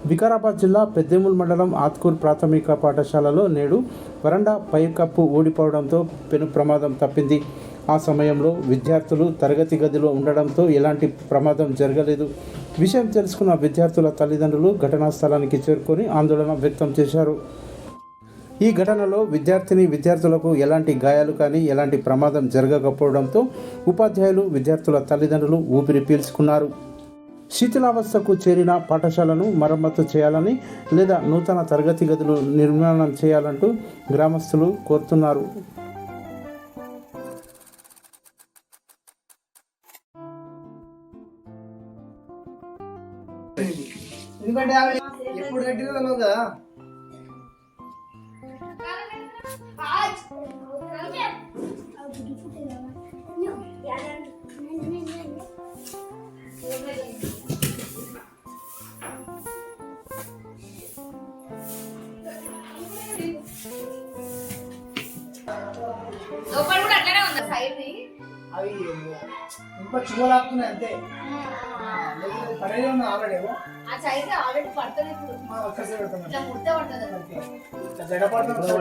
వికారాబాద్ జిల్లా పెద్దేముల్ మండలం ఆత్కూర్ ప్రాథమిక పాఠశాలలో నేడు వరండా పైకప్పు ఊడిపోవడంతో పెను ప్రమాదం తప్పింది. ఆ సమయంలో విద్యార్థులు తరగతి గదిలో ఉండడంతో ఎలాంటి ప్రమాదం జరగలేదు. విషయం తెలుసుకున్న విద్యార్థుల తల్లిదండ్రులు ఘటనా స్థలానికి చేరుకొని ఆందోళన వ్యక్తం చేశారు. ఈ ఘటనలో విద్యార్థులకు ఎలాంటి గాయాలు కానీ ఎలాంటి ప్రమాదం జరగకపోవడంతో ఉపాధ్యాయులు విద్యార్థుల తల్లిదండ్రులు ఊపిరి పీల్చుకున్నారు. శిథిలావస్థకు చేరిన పాఠశాలను మరమ్మతు చేయాలని లేదా నూతన తరగతి గదులు నిర్మాణం చేయాలంటూ గ్రామస్తులు కోరుతున్నారు. లోపల కూడా అట్లనే ఉంది సైడ్ ది అవి ఇంకా చూలాకుతున్నాయి అంతే పడేది ఉంది ఆల్రెడీ ఆ సైడ్ ఆల్రెడీ పడుతుంది ఇప్పుడు ఒక్కసారి పెడతాను ఇట్లా ముద్ద పడుతుంది జడ పడుతుంది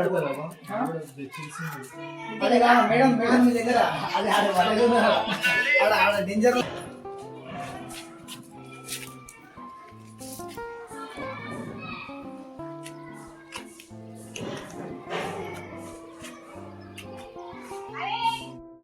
అదే మేడం మీ దగ్గర అది ఆడ డేంజర్